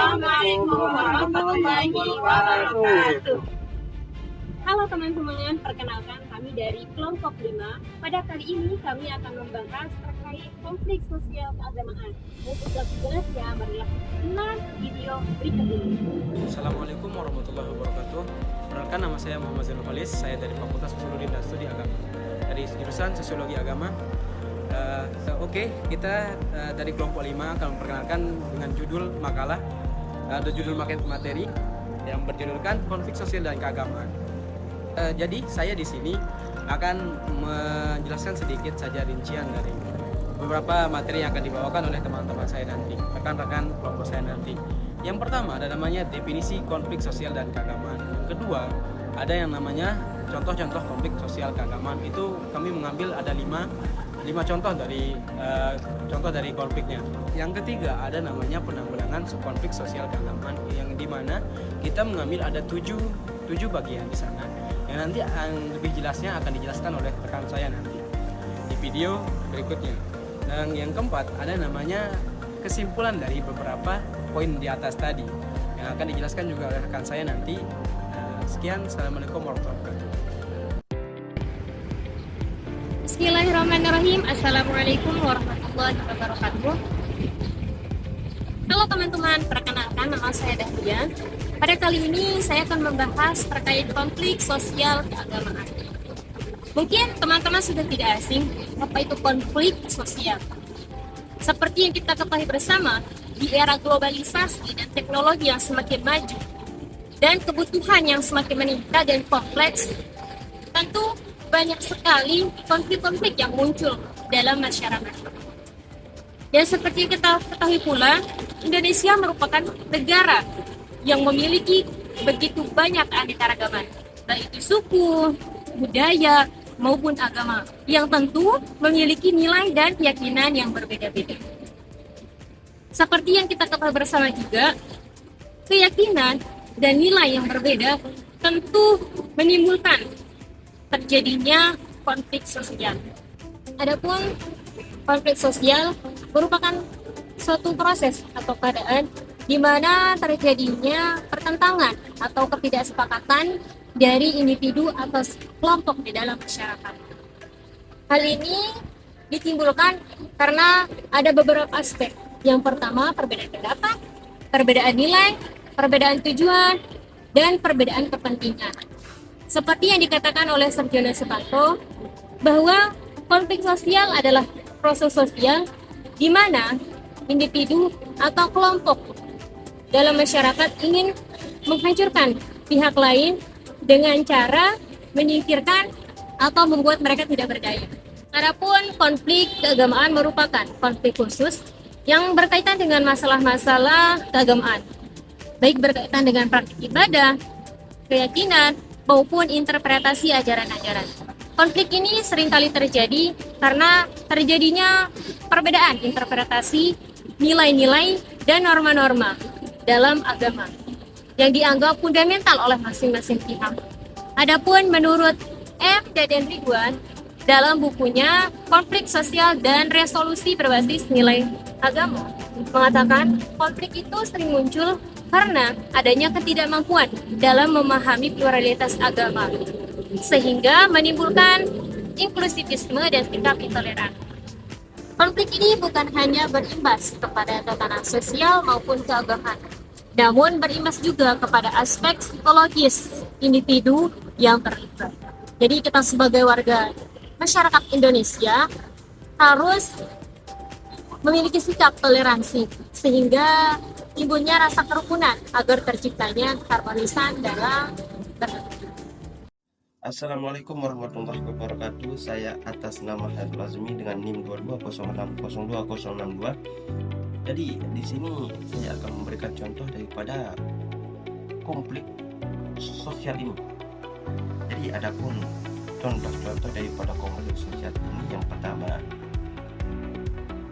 Assalamualaikum warahmatullahi wabarakatuh. Halo teman-teman, perkenalkan kami dari kelompok 5. Pada kali ini kami akan membahas terkait konflik sosial keagamaan. Untuk lebih jelasnya, marilah simak video berikut ini. Assalamualaikum warahmatullahi wabarakatuh. Perkenalkan, nama saya Muhammad Zainul Khalis. Saya dari Fakultas Sosiologi dan Studi Agama dari jurusan Sosiologi Agama. Kita dari kelompok 5 akan memperkenalkan dengan judul makalah atau judul materi yang berjudulkan konflik sosial dan keagamaan. Jadi saya di sini akan menjelaskan sedikit saja rincian dari beberapa materi yang akan dibawakan oleh teman-teman saya nanti, rekan-rekan kelompok saya nanti. Yang pertama ada namanya definisi konflik sosial dan keagamaan. Yang kedua ada yang namanya contoh-contoh konflik sosial keagamaan. Itu kami mengambil ada 5 contoh dari konfliknya. Yang ketiga ada namanya penanggulangan konflik sosial keagamaan, yang dimana kita mengambil ada 7 bagian di sana, yang nanti lebih jelasnya akan dijelaskan oleh rekan saya nanti di video berikutnya. Dan yang keempat ada namanya kesimpulan dari beberapa poin di atas tadi, yang akan dijelaskan juga oleh rekan saya nanti. Sekian, assalamualaikum warahmatullahi wabarakatuh. Bismillahirrahmanirrahim. Assalamualaikum warahmatullahi wabarakatuh. Halo teman-teman, perkenalkan nama saya Dahlia. Pada kali ini saya akan membahas terkait konflik sosial keagamaan. Mungkin teman-teman sudah tidak asing apa itu konflik sosial. Seperti yang kita ketahui bersama, di era globalisasi dan teknologi yang semakin maju dan kebutuhan yang semakin meningkat dan kompleks, tentu banyak sekali konflik-konflik yang muncul dalam masyarakat. Dan seperti yang kita ketahui pula, Indonesia merupakan negara yang memiliki begitu banyak keanekaragaman, baik itu suku, budaya, maupun agama, yang tentu memiliki nilai dan keyakinan yang berbeda-beda. Seperti yang kita ketahui bersama juga, keyakinan dan nilai yang berbeda tentu menimbulkan terjadinya konflik sosial. Adapun konflik sosial merupakan suatu proses atau keadaan di mana terjadinya pertentangan atau ketidaksepakatan dari individu atau kelompok di dalam masyarakat. Hal ini ditimbulkan karena ada beberapa aspek. Yang pertama, perbedaan pendapat, perbedaan nilai, perbedaan tujuan, dan perbedaan kepentingan. Seperti yang dikatakan oleh Sarjana Supanto, bahwa konflik sosial adalah proses sosial di mana individu atau kelompok dalam masyarakat ingin menghancurkan pihak lain dengan cara menyingkirkan atau membuat mereka tidak berdaya. Adapun konflik keagamaan merupakan konflik khusus yang berkaitan dengan masalah-masalah keagamaan, baik berkaitan dengan praktik ibadah, keyakinan, maupun interpretasi ajaran-ajaran. Konflik ini seringkali terjadi karena terjadinya perbedaan interpretasi nilai-nilai dan norma-norma dalam agama yang dianggap fundamental oleh masing-masing pihak. Adapun menurut M. Daden Ridwan dalam bukunya Konflik Sosial dan Resolusi Berbasis Nilai Agama mengatakan konflik itu sering muncul karena adanya ketidakmampuan dalam memahami pluralitas agama, sehingga menimbulkan inklusivisme dan sikap intoleran. Konflik ini bukan hanya berimbas kepada tatanan sosial maupun keagamaan, namun berimbas juga kepada aspek psikologis individu yang terlibat. Jadi kita sebagai warga masyarakat Indonesia harus memiliki sikap toleransi, sehingga timbulnya rasa kerukunan agar terciptanya keharmonisan dalam bernegara. Assalamualaikum warahmatullahi wabarakatuh. Saya atas nama Hairul Azmi dengan NIM 22062062. Jadi di sini saya akan memberikan contoh daripada konflik sosial ini. Jadi adapun contoh-contoh daripada konflik sosial ini, yang pertama,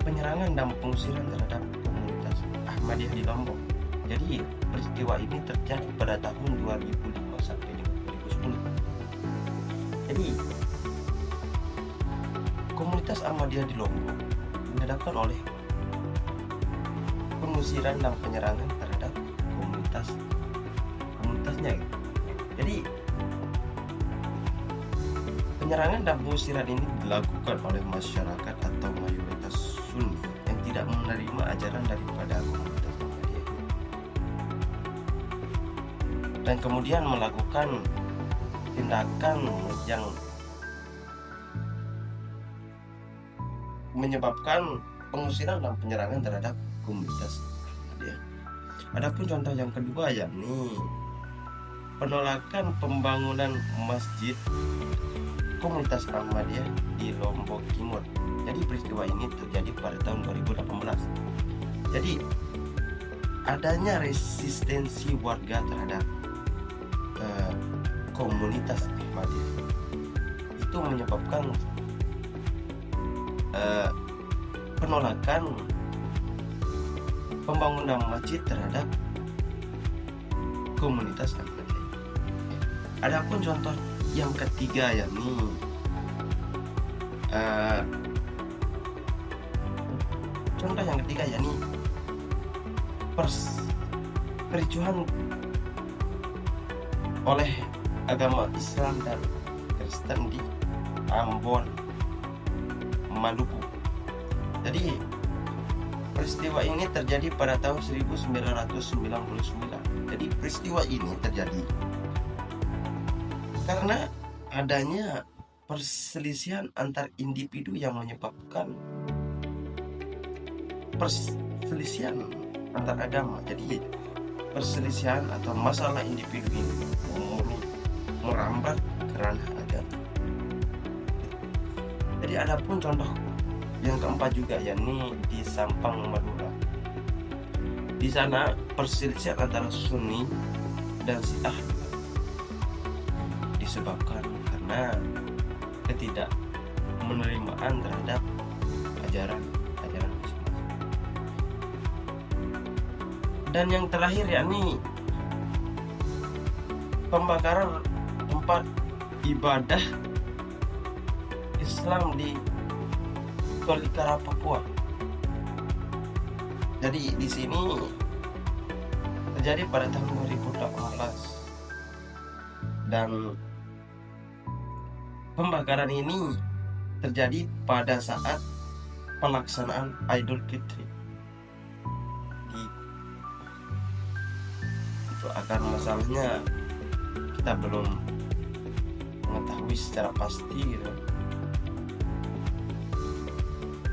penyerangan dan pengusiran terhadap komunitas Ahmadiyah di Lombok. Jadi peristiwa ini terjadi pada tahun 2005 sampai 2010. Jadi komunitas Ahmadiyah di Lombok dihadapkan oleh pengusiran dan penyerangan terhadap komunitasnya. Jadi penyerangan dan pengusiran ini dilakukan oleh masyarakat atau mayoritas Sunni yang tidak menerima ajaran daripada komunitas Ahmadiyah ini, dan kemudian melakukan tindakan yang menyebabkan pengusiran dan penyerangan terhadap komunitas Ahmadiyah. Adapun contoh yang kedua yakni penolakan pembangunan masjid komunitas Ahmadiyah di Lombok Timur. Jadi peristiwa ini terjadi pada tahun 2018. Jadi adanya resistensi warga terhadap komunitas Ahmadiyah itu menyebabkan penolakan pembangunan masjid terhadap komunitas Ahmadiyah. Adapun contoh yang ketiga yakni kericuhan oleh agama Islam dan Kristen di Ambon, Maluku. Jadi peristiwa ini terjadi pada tahun 1999. Jadi peristiwa ini terjadi karena adanya perselisihan antar individu yang menyebabkan perselisihan antar agama. Jadi perselisihan atau masalah individu ini merambat ke ranah agama. Jadi adapun contoh yang keempat juga yakni di Sampang, Madura. Di sana perselisihan antara Sunni dan Syiah disebabkan karena ketidakmenerimaan terhadap ajaran masing-masing. Dan yang terakhir yakni pembakaran tempat ibadah Islam di Tolikara, Papua. Jadi di sini terjadi pada tahun 2018 dan pembakaran ini terjadi pada saat pelaksanaan Idul Fitri. Itu akar masalahnya kita belum mengetahui secara pasti gitu.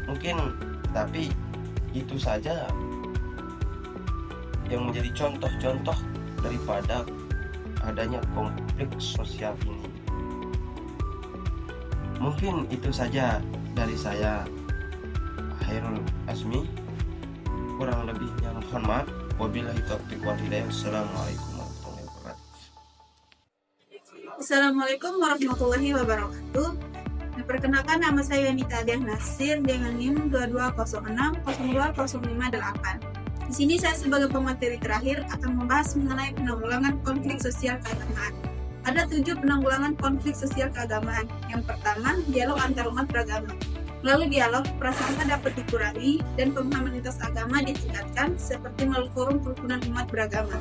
Mungkin tapi itu saja yang menjadi contoh-contoh daripada adanya konflik sosial ini. Mungkin itu saja dari saya, Hairul Asmi. Kurang lebihnya mohon maaf. Wabillahi taufiq wal hidayah. Assalamualaikum warahmatullahi wabarakatuh. Assalamualaikum warahmatullahi wabarakatuh. Perkenalkan, nama saya Yanita Adiah Nasir dengan NIM 2206020558. Di sini saya sebagai pemateri terakhir akan membahas mengenai penanggulangan konflik sosial keagamaan. Ada 7 penanggulangan konflik sosial keagamaan. Yang pertama, dialog antar umat beragama. Melalui dialog, prasangka dapat dikurangi dan pemahaman lintas agama ditingkatkan seperti melalui forum kerukunan umat beragama.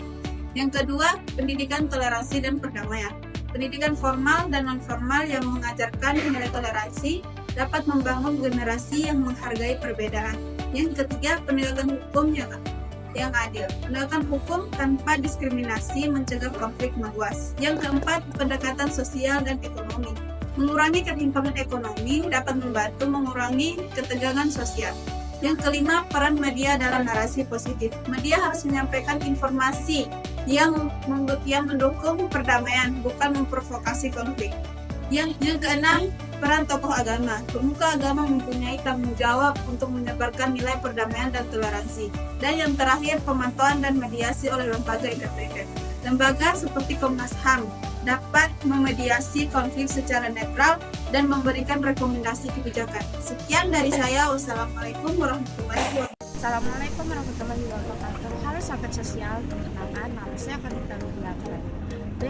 Yang kedua, pendidikan toleransi dan perdamaian. Pendidikan formal dan non-formal yang mengajarkan nilai toleransi dapat membangun generasi yang menghargai perbedaan. Yang ketiga, penegakan hukum yang adil. Penegakan hukum tanpa diskriminasi mencegah konflik meluas. Yang keempat, pendekatan sosial dan ekonomi. Mengurangi ketimpangan ekonomi dapat membantu mengurangi ketegangan sosial. Yang kelima, peran media dalam narasi positif. Media harus menyampaikan informasi yang mendukung perdamaian, bukan memprovokasi konflik. Yang keenam, peran tokoh agama. Pemuka agama mempunyai tanggung jawab untuk menyebarkan nilai perdamaian dan toleransi. Dan yang terakhir, pemantauan dan mediasi oleh lembaga independen. Lembaga seperti Komnas HAM dapat memediasi konflik secara netral dan memberikan rekomendasi kebijakan. Sekian dari saya. Wassalamualaikum warahmatullahi wabarakatuh. Assalamualaikum warahmatullahi wabarakatuh. Halo sahabat sosial, perkenalkan nama saya Kanita Rubiatri.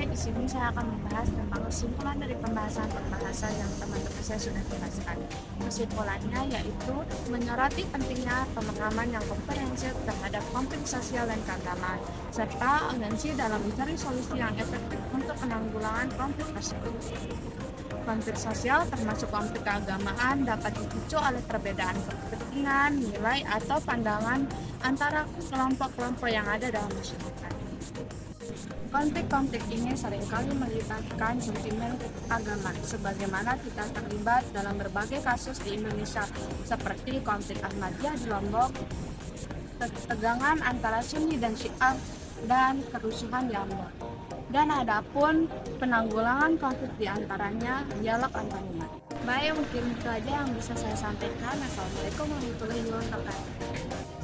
di sini saya akan membahas tentang kesimpulan dari pembahasan yang teman-teman saya sudah jelaskan. Kesimpulannya yaitu menyoroti pentingnya pemahaman yang komprehensif terhadap konflik sosial dan keagamaan, serta urgensi dalam mencari solusi yang efektif untuk penanggulangan konflik tersebut. Konflik sosial termasuk konflik keagamaan dapat dipicu oleh perbedaan kepentingan, nilai, atau pandangan antara kelompok-kelompok yang ada dalam masyarakat. Konflik-konflik ini seringkali melibatkan sentimen agama, sebagaimana kita terlibat dalam berbagai kasus di Indonesia, seperti konflik Ahmadiyah di Lombok, ketegangan antara Sunni dan Syiah, dan kerusuhan di Ambon. Dan adapun penanggulangan konflik diantaranya dialog antar umat. Baik, mungkin itu aja yang bisa saya sampaikan. Assalamualaikum warahmatullahi wabarakatuh.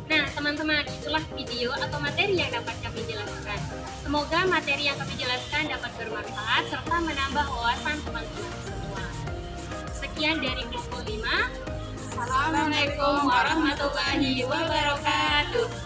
Nah, teman-teman, itulah video atau materi yang dapat kami jelaskan. Semoga materi yang kami jelaskan dapat bermanfaat serta menambah wawasan teman-teman semua. Sekian dari Kelompok 5. Assalamualaikum warahmatullahi wabarakatuh.